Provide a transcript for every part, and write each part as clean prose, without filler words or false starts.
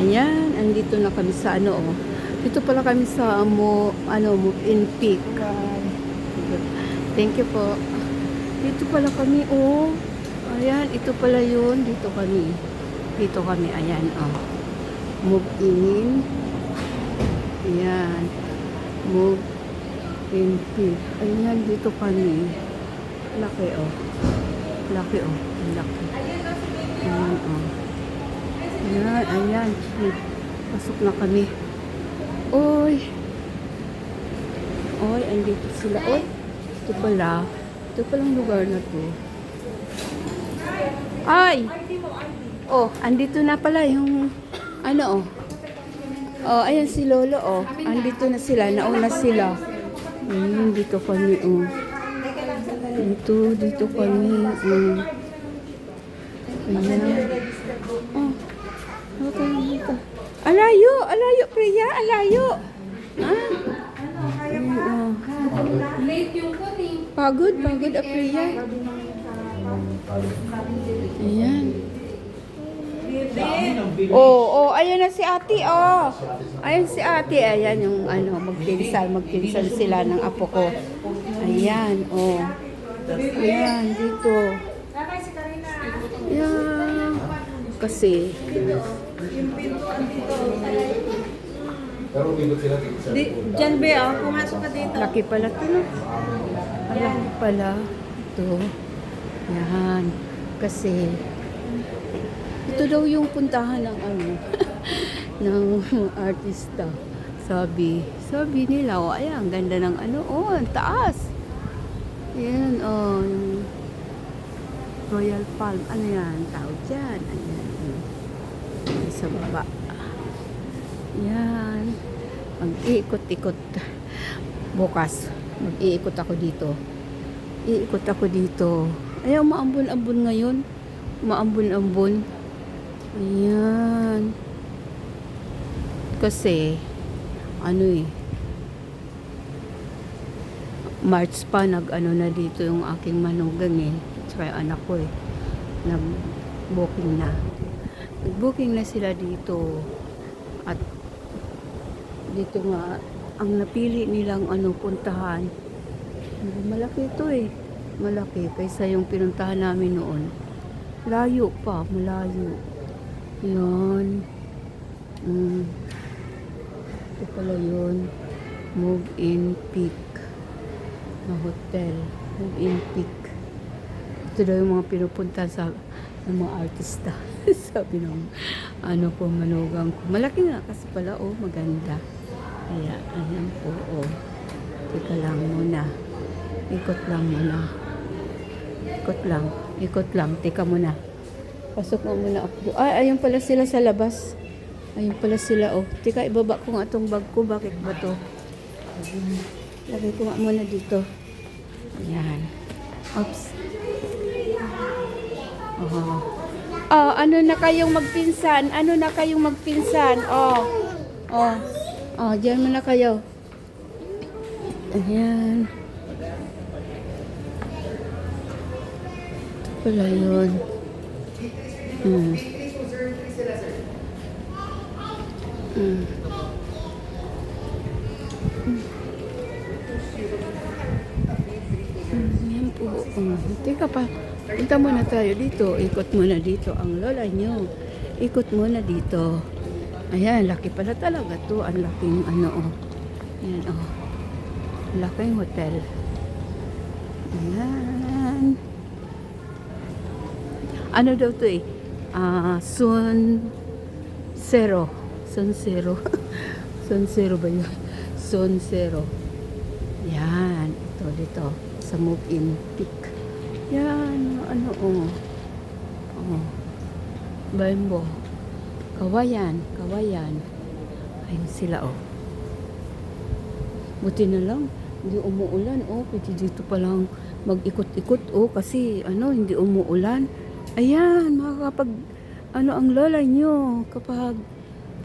Ayan, andito na kami sa ano, oh. Dito pala kami sa Move-in Peak. Thank you po. Dito pala kami, oh. Ayan, ito pala yun. Dito kami. Dito kami, ayan, oh. Move-in. Ayan. Move-in Peak. Ayan, dito kami. Laki, oh. Laki, oh. Laki. Ayan, oh. Ayan, ayan. Pasok na kami. Oy. Oy, andito sila. Oy. Ito pala. Ito palang lugar na to. Ay! Oh, andito na pala yung ano, oh. Oh, ayan si Lolo, oh. Andito na sila. Nauna sila. Ayun, dito kami, oh. Dito kami, oh. Ayan. Oh. Okay, dito. Alayo, Priya, alayo. Ah. Ayan, oh. Late yung kuning. Pagod, Priya. Ayan. Oh, ayan na si ate, oh. Ayan si ate, ayan yung magpinsan sila ng apo ko. Ayan, oh. Ayan, dito. Ayan. Kasi, Diyan be, oh, pumasok ka dito. laki pala ito, no? Laki pala. Ito. Yan. Kasi, ito daw yung puntahan ng ng artista. Sabi nila, oh, ayan, ang ganda ng oh, ang taas. Ayan, oh, yung Royal Palm. Ano yan? Tawag dyan. Ayan. Sa baba. Yan. Mag-iikot-ikot. Bukas. Mag-iikot ako dito. Iikot ako dito. Ayaw, maambon-ambon ngayon. Maambon-ambon. Ayan. Kasi, March pa, na dito yung aking manugang Tsaka yung anak ko Nag-booking na. Nag-booking na sila dito. At dito nga, ang napili nilang puntahan. Malaki ito Malaki kaysa yung pinuntahan namin noon. Layo pa, malayo. Yan. Ito pala yun. Move-in Peak na hotel. Move-in Peak. Ito daw yung mga pinupunta ng mga artista. Sabi ng ko, manugang ko. Malaki nga kasi pala, oh, maganda. Kaya, ayan po, oh. Teka lang muna. Ikot lang. Teka muna. Pasok mo muna ako. Ay, ayun pala sila sa labas. Ayun pala sila, oh. Teka, ibaba ko nga itong bag ko. Bakit ba to? Lagay ko nga muna dito. Ayan. Oops. Oh, ano na kayong magpinsan? Oh, diyan muna kayo. Ayan. Ito pala yun. Ayan po. Teka pa. Punta muna tayo dito. Ikot muna dito ang lola nyo. Ikot muna dito. Ayan, laki pala talaga to. Ang laking oh. Ayan, oh. Laking hotel. Ayan. Ano daw to Sun Zero. Sun Zero ba yun? Sun Zero. Yan. Ito dito. Sa Move-in Peak. Yan. Oh. Bimbo. Kawayan. Ayun sila, oh. Buti na lang. Hindi umuulan, oh. Pwede dito palang mag-ikot-ikot, oh. Kasi, hindi umuulan. Ayan, makakapag, ang lola nyo kapag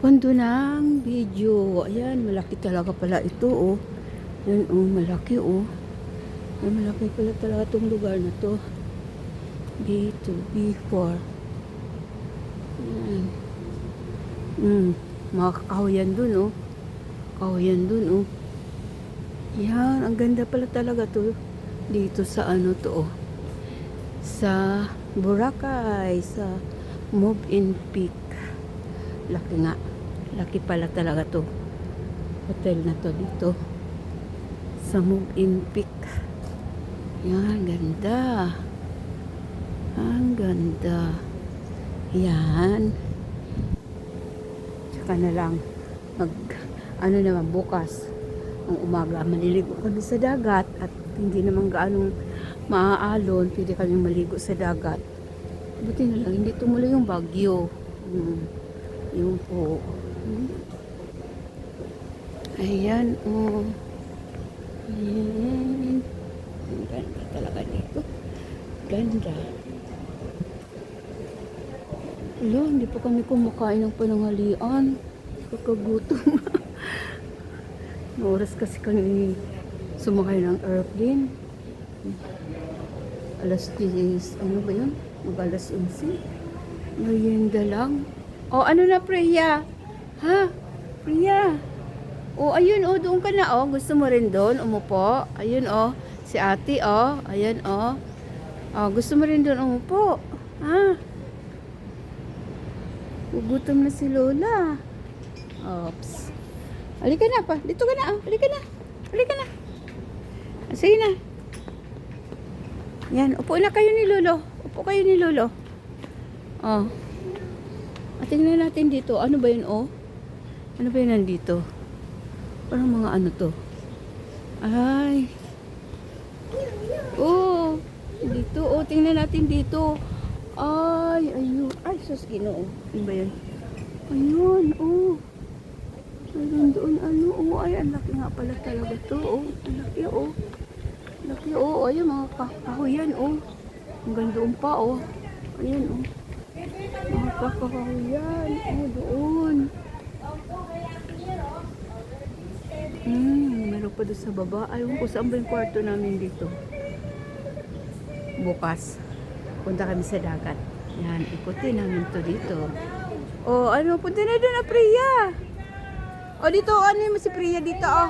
pondo ng video. Ayan, malaki talaga pala ito, oh. Yan, oh, malaki, oh. Ay, malaki pala talaga itong lugar na to. B2, B4. Ayan. Mga kahoyan dun, oh. Kahoyan dun, oh. Yan, ang ganda pala talaga to. Dito sa ano to, oh. Sa Boracay, sa Move-in Peak. Laki nga. Laki pala talaga to. Hotel na to dito. Sa Move-in Peak. Yan, ganda. Ang ganda. Yan. Tsaka na lang ano naman bukas ang umaga maliligo kami sa dagat at hindi naman gaanong maaalon, pwede kami maligo sa dagat. Buti na lang hindi tumuloy yung bagyo. Yung po. Ayan, oh. Ayan. Ang ganda talaga dito. Ganda. Hello, hindi pa kami kumakain ng pananghalian. Kakagutom. Oras kasi kami sumakay ng airplane. Alas 10, ano ba yun? Mag-alas 11. Merienda lang. O, ano na, Priya? Ha? Priya? O, ayun, o, doon ka na, o. Gusto mo rin doon? Umupo. Ayun, o. Si ate, o. Ayan, o. O, gusto mo rin doon umupo. Ha? Gugutom na si Lola. Oops. Halika na pa. Dito ka na, o. Halika na. Halika na. Sige na. Yan, upo na kayo ni Lolo. Upo kayo ni Lolo. Oh. At tingnan natin dito. Ano ba yun, oh? Ano ba yun nandito? Parang mga ano to. Ay. Oh. Dito, oh. Tingnan natin dito. Ay, ayun. Ay, sus, Ginoo. Ano ba yun? Ayun, oh. Ayun doon, ano, oh. Ay, ang laki nga pala talaga to, oh. Ang laki, oh. Laki, oh. Ayun, mga kahoyan, oh. Hanggang doon pa, oh. Ayan, oh. Mga kakahuyan. Oh, doon. Meron pa doon sa baba. Ayun ko, saan ba yung kwarto namin dito? Bukas. Punta kami sa dagat. Yan, ikutin namin to dito. Oh, ano, punta na doon na, Priya. Oh, dito, ano mo si Priya dito, oh.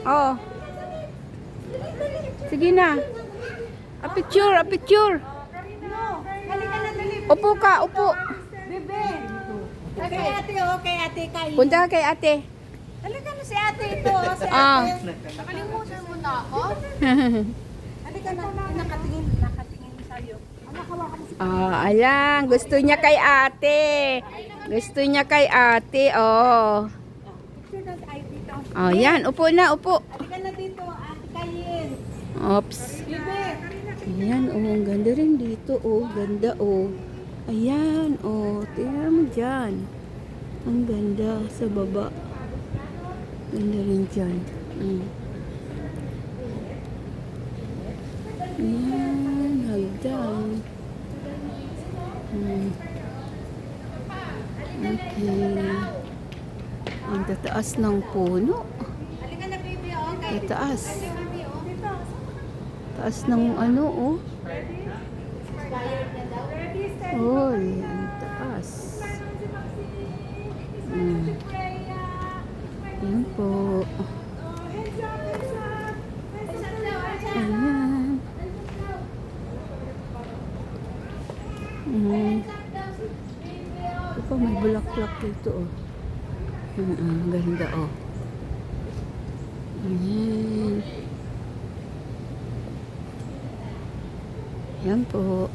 Oh. Sige na. A picture, a picture. Upo ka, upo. Bebe. Kay ate, oh. Kay ate, kayo. Punta ka kay ate. Halika na si ate ito. Si Ah. ate. Nakalimutan mo na ako. Halika na. Nakatingin sa'yo. Ayan. Gusto niya kay ate. Gusto niya kay ate, oh. Oh, yan. Upo na, upo. Halika na dito, ate Kayin. Oops. Bebe. Ayan, oh. Ang ganda rin dito, oh. Ganda, oh. Ayan, oh. Tingnan mo dyan. Ang ganda sa baba. Ganda rin dyan. Ayan, hagdan. Okay. Ang tataas ng puno. Halika na, baby, oh. Kay Tataas. mami, oh. Taas ng ano, oh. Expired na daw. Oy, ang taas. Yan po. Ayan. Ito pa, may bulaklak dito, oh. Ganda, oh. Ayan. Yan po.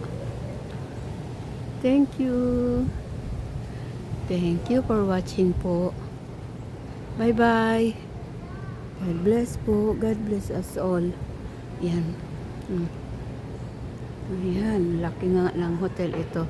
Thank you. Thank you for watching po. Bye-bye. God bless po. God bless us all. Yan. Ayan. Laki nga lang hotel ito.